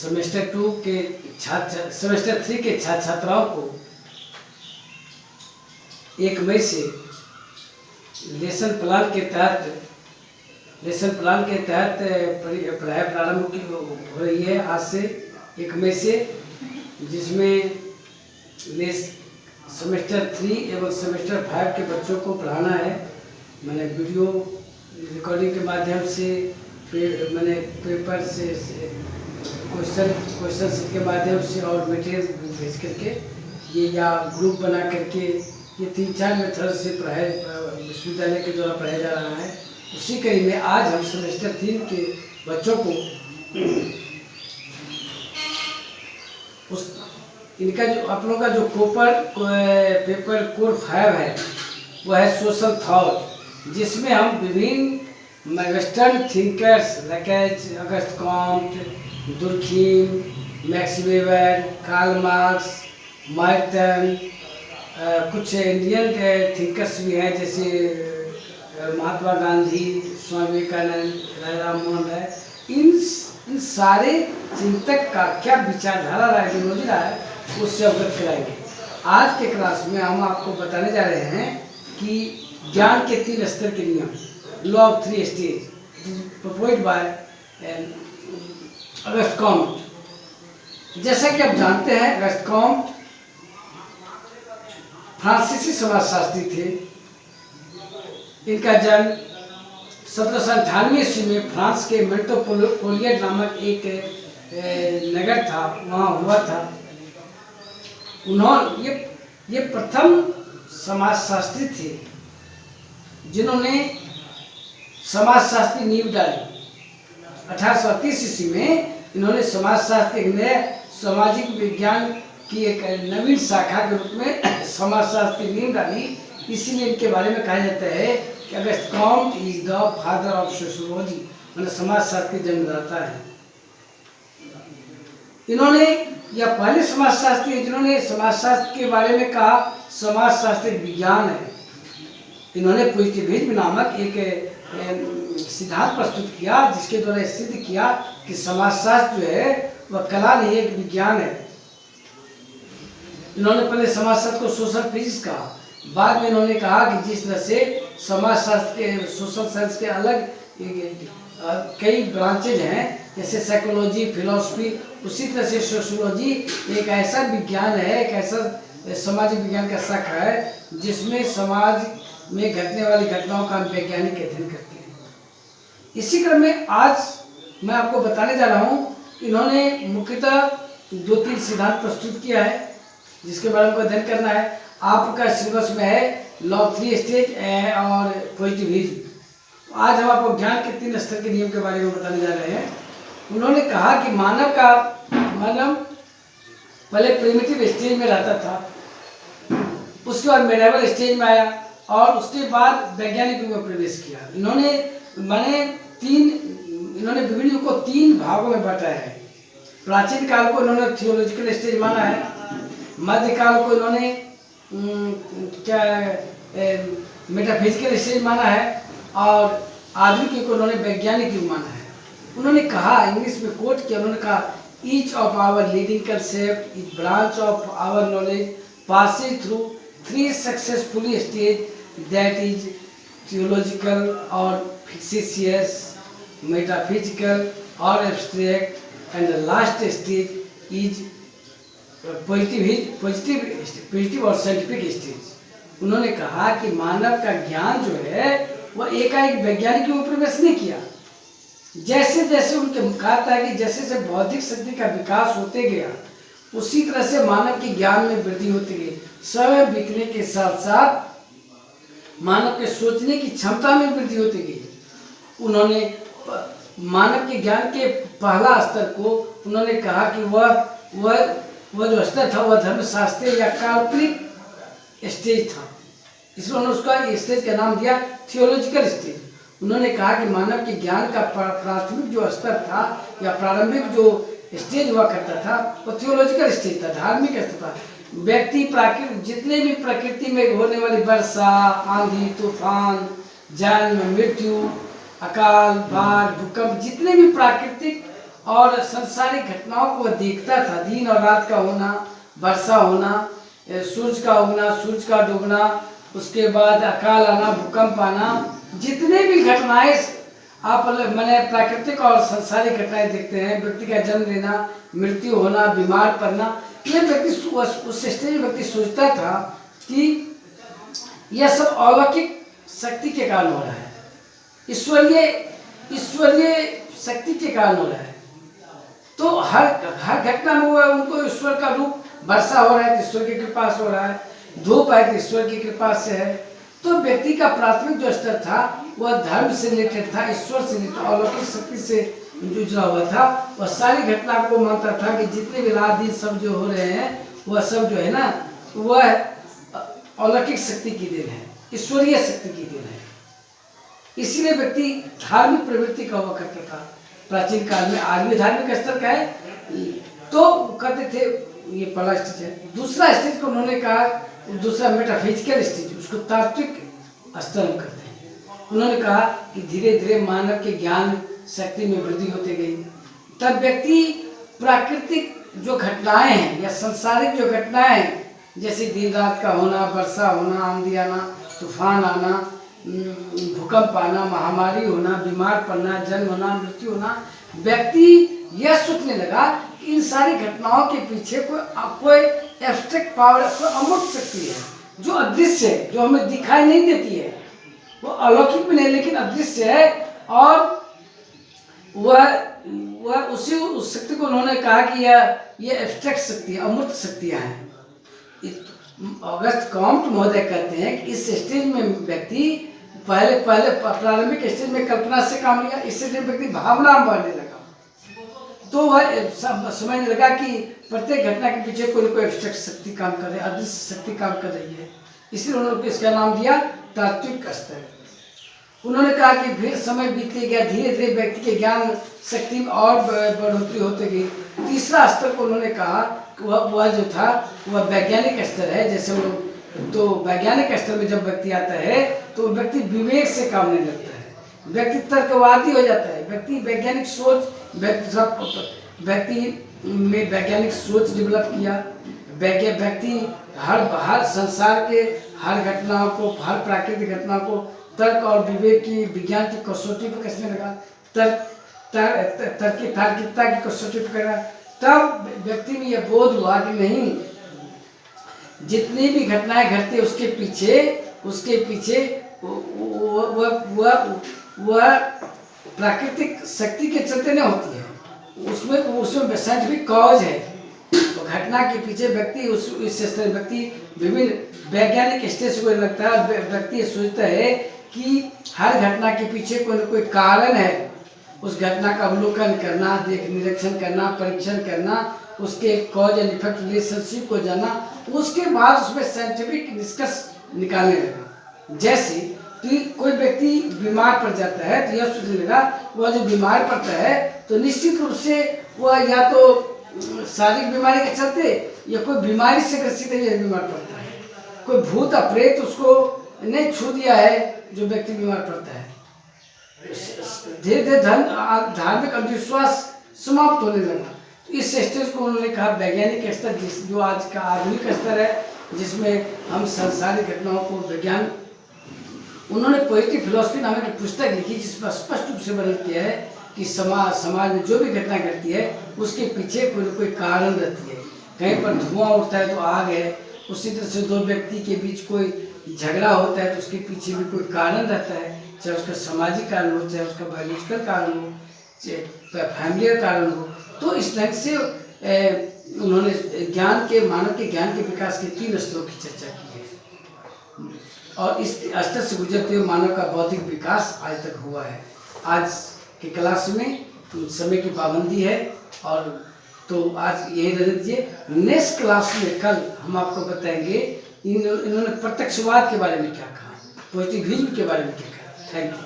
Semester 2 के semester 3 के छात्र छात्राओं को 1 मई से लेसन प्लान के तहत पढ़ाई प्रारंभ हो रही है आज से 1 मई से, जिसमें सेमेस्टर 3 एवं सेमेस्टर 5 के बच्चों को पढ़ाना है। मैंने वीडियो रिकॉर्डिंग के माध्यम से, मैंने पेपर से क्वेश्चन के माध्यम से और मटेरियल भेज करके ये या ग्रुप बना करके ये 3-4 मेथड से विश्वविद्यालय के द्वारा पढ़ाया जा रहा है। उसी कड़ी में आज हम सेमेस्टर 3 के बच्चों को इनका जो आप लोगों का जो पेपर कोर 5 है वह है सोशल थॉट, जिसमें हम विभिन्न western thinkers like Auguste Comte, Durkheim, Max Weber, Karl Marx, Merton, कुछ इंडियन थिंकर्स भी हैं जैसे महात्मा गांधी, स्वामी विवेकानंद, राजा राम मोहन राय। इन सारे चिंतक का क्या विचारधारा रहा है, आइडियोलॉजी रहा है, उससे अवगत कराएंगे। आज के क्लास में हम आपको बताने जा रहे हैं कि ज्ञान के 3 स्तर के नियम, law of 3 stage, proposed by Auguste Comte. जैसा कि आप जानते हैं, अगस्त कॉम्ट फ्रांसीसी समाजशास्त्री थे। इनका जन्म 1798 ईस्वी में फ्रांस के मेट्रोपोलियन नामक एक नगर था, वहाँ हुआ था। उन्होंने ये प्रथम समाजशास्त्री थे जिन्होंने समाजशास्त्री नींव डाली। 1838 ईस्वी में इन्होंने समाजशास्त्र एक नए सामाजिक विज्ञान की एक नवीन शाखा के रूप में समाजशास्त्र की नींव डाली। इसीलिए इनके बारे में कहा जाता है कि Auguste Comte is the father of sociology, मतलब समाजशास्त्र के जन्मदाता है। इन्होंने या पहले समाजशास्त्री जिन्होंने समाजशास्त्र के बारे में कहा समाजशास्त्र विज्ञान है। इन्होंने पॉजिटिविज्म नामक एक सिद्धांत प्रस्तुत किया जिसके द्वारा सिद्ध किया कि समाजशास्त्र जो है वह कला नहीं, एक विज्ञान है। इन्होंने पहले समाजशास्त्र को सोशल फिजिक्स कहा, बाद में इन्होंने कहा कि जिस तरह से समाजशास्त्र के सोशल साइंस के अलग कई ब्रांचेज हैं जैसे साइकोलॉजी, फिलॉसफी, उसी तरह से सोशियोलॉजी एक ऐसा विज्ञान है, एक ऐसा सामाजिक विज्ञान का शाखा है जिसमें समाज में घटने वाली घटनाओं का वैज्ञानिक अध्ययन करते हैं। इसी क्रम में आज मैं आपको बताने जा रहा हूँ, इन्होंने मुख्यतः 2-3 सिद्धांत प्रस्तुत किया है जिसके बारे में अध्ययन करना है। आपका सिलेबस में है लॉ ऑफ 3 स्टेज और पॉजिटिविज्म। आज हम आपको ज्ञान के 3 स्तर के नियम के बारे में बताने जा रहे हैं। उन्होंने कहा कि मानव पहले प्रिमिटिव स्टेज में रहता था, उसके बाद मेडिवल स्टेज में आया और उसके बाद वैज्ञानिक युग में प्रवेश किया। इन्होंने विभिन्न युग को 3 भागों में बांटा है। प्राचीन काल को इन्होंने थियोलॉजिकल स्टेज माना है, मध्यकाल को इन्होंने मेटाफिजिकल स्टेज माना है और आधुनिक युग को उन्होंने वैज्ञानिक युग माना है। उन्होंने कहा, इंग्लिश में कोट किया, उन्होंने कहा each of our leading concept is branch of our knowledge passing through 3 successfully stage that is theological और फिक्सिशियस, मेटाफिजिकल और abstract and the last stage is positive और साइंटिफिक स्टेज। उन्होंने कहा कि मानव का ज्ञान जो है वह एकाएक वैज्ञानिक में प्रवेश नहीं किया। जैसे जैसे उनके कहा था कि जैसे जैसे बौद्धिक शक्ति का विकास होते गया उसी तरह से मानव के ज्ञान में वृद्धि होती गई। समय बीतने के साथ साथ मानव के सोचने की क्षमता में वृद्धि होती गई। उन्होंने मानव के ज्ञान के पहला स्तर को उन्होंने कहा कि वह जो स्तर था वह धर्मशास्त्र या काल्पनिक स्टेज था, इसलिए उन्होंने उसका स्टेज का नाम दिया थियोलॉजिकल स्टेज। उन्होंने कहा कि मानव के ज्ञान का प्राथमिक जो स्तर था या प्रारंभिक जो स्टेज हुआ करता था वो थियोलॉजिकल स्टेज था, धार्मिक स्तर था। व्यक्ति जितने भी प्रकृति में होने वाली वर्षा, आंधी, तूफान, जन्म, मृत्यु, अकाल, बाढ़, भूकंप, जितने भी प्राकृतिक और संसारिक घटनाओं को वह देखता था, दिन और रात का होना, वर्षा होना, सूरज का उगना, सूरज का डूबना, उसके बाद अकाल आना, भूकंप आना, जितने भी घटनाएं आप मैंने प्राकृतिक और संसारिक घटनाएं देखते हैं, व्यक्ति का जन्म लेना, मृत्यु होना, बीमार पड़ना, यह व्यक्ति उस स्टेज में व्यक्ति सोचता था कि यह सब अलौकिक शक्ति के कारण हो रहा है, ईश्वरीय शक्ति के कारण हो रहा है। तो हर घटना में वो उनको ईश्वर का रूप, वर्षा हो रहा है तो ईश्वर की कृपा से हो रहा है, धूप है तो ईश्वर की कृपा से है। तो व्यक्ति का प्राथमिक जो स्तर था वह धर्म से रिलेटेड था, ईश्वर से रिलेटेड, अलौकिक शक्ति से जो जुड़ा हुआ था। वह सारी घटना को मानता था कि जितने भी रात दिन सब जो हो रहे हैं वह सब जो है ना, वह अलौकिक शक्ति की देन है, ईश्वरीय शक्ति की देन है। इसीलिए व्यक्ति धार्मिक प्रवृत्ति का हुआ करता था प्राचीन काल में। आज भी धार्मिक स्तर का है, तो कहते थे ये पहला स्टेज है। दूसरा स्टेज को उन्होंने कहा, दूसरा मेटाफिजिकल स्टेज, उसको तात्विक स्तर में करते हैं। उन्होंने कहा कि धीरे धीरे मानव के ज्ञान शक्ति में वृद्धि होती गई, तब व्यक्ति प्राकृतिक जो घटनाएं हैं या सांसारिक जो घटनाएं हैं, जैसे दिन रात का होना, वर्षा होना, आंधी आना, तूफान आना, भूकंप आना, महामारी होना, बीमार पड़ना, जन्म होना, मृत्यु होना, व्यक्ति यह सोचने लगा कि इन सारी घटनाओं के पीछे कोई एब्स्ट्रैक्ट पावर, कोई अमूर्त शक्ति है जो अदृश्य है, जो हमें दिखाई नहीं देती है, वो अलौकिक भी नहीं लेकिन अदृश्य है। और वह उस शक्ति को उन्होंने कहा कि ये एब्स्ट्रैक्ट शक्ति है, अमूर्त शक्तियाँ हैं। ऑगस्ट कॉम्ट महोदय कहते हैं कि इस स्टेज में व्यक्ति पहले प्रारंभिक स्टेज में कल्पना से काम लिया, इस स्टेज में व्यक्ति भावना में बढ़ने लगा। तो वह समझने लगा कि प्रत्येक घटना के पीछे कोई ना कोई एब्स्ट्रैक्ट शक्ति काम कर रही है, अदृश्य शक्ति काम कर रही है। इसलिए उन्होंने इसका नाम दिया तात्विक स्तर। उन्होंने कहा कि फिर समय बीतते गया, धीरे धीरे व्यक्ति के ज्ञान शक्ति में और बढ़ोतरी होती गई। तीसरा स्तर को उन्होंने कहा वह जो था वह वैज्ञानिक स्तर है। जैसे वो तो वैज्ञानिक स्तर में जब व्यक्ति आता है तो व्यक्ति विवेक से काम नहीं लगता है, व्यक्ति तर्कवादी हो जाता है, व्यक्ति वैज्ञानिक सोच, व्यक्ति में वैज्ञानिक सोच डेवलप किया। व्यक्ति हर संसार के हर घटनाओं को, हर प्राकृतिक घटनाओं को तर्क और विवेक की, विज्ञान की कसौटी पर कसने लगा, तार्किकता की कसौटी पर करा। तब व्यक्ति में यह बोध हुआ कि नहीं, जितनी भी घटनाएं घटती है उसके पीछे वह प्राकृतिक शक्ति के चलते नहीं होती है, उसमें साइंटिफिक कॉज है। तो घटना के पीछे व्यक्ति व्यक्ति विभिन्न वैज्ञानिक स्टेज को लगता है, व्यक्ति सोचता है कि हर घटना के पीछे कोई न कोई कारण है। उस घटना का अवलोकन करना, निरीक्षण करना, परीक्षण करना, उसके कॉज एंड इफेक्ट रिलेशनशिप को जानना, उसके बाद उसमें साइंटिफिक निष्कर्ष निकालने लगा। जैसे कि कोई व्यक्ति बीमार पड़ जाता है तो यह सोचने लगा वह जो बीमार पड़ता है तो निश्चित रूप से वह या तो शारीरिक बीमारी के चलते या कोई बीमारी से ग्रसित है, यह बीमार पड़ता है। कोई भूत प्रेत उसको नहीं छू दिया है जो व्यक्ति बीमार पड़ता है। धीरे धीरे धार्मिक अंधविश्वास समाप्त होने लगा। तो इस स्टेज को उन्होंने कहा वैज्ञानिक स्तर, जो आज का आधुनिक स्तर है, जिसमें हम सांसारिक घटनाओं को विज्ञान। उन्होंने पॉजिटिव फिलॉसफी नाम की पुस्तक लिखी जिसमें स्पष्ट रूप से वर्णन किया है कि समाज में जो भी घटना घटती है उसके पीछे कोई न कोई कारण रहती है। कहीं पर धुआं उठता है तो आग है, उसी तरह से दो व्यक्ति के बीच कोई झगड़ा होता है तो उसके पीछे भी कोई कारण रहता है, चाहे उसका सामाजिक कारण हो, चाहे उसका बायोलॉजिकल कारण हो, चाहे फैमिलियल कारण हो। तो इस ढंग से उन्होंने मानव के ज्ञान के विकास के 3 स्तरों की चर्चा की है और इस स्तर से गुजरते हुए मानव का बौद्धिक विकास आज तक हुआ है। आज की क्लास में समय की पाबंदी है और तो आज यही रहने दीजिए। नेक्स्ट क्लास में कल हम आपको बताएंगे इन्होंने प्रत्यक्षवाद के बारे में क्या कहा, पॉजिटिविज्म के बारे में क्या कहा। Thank you.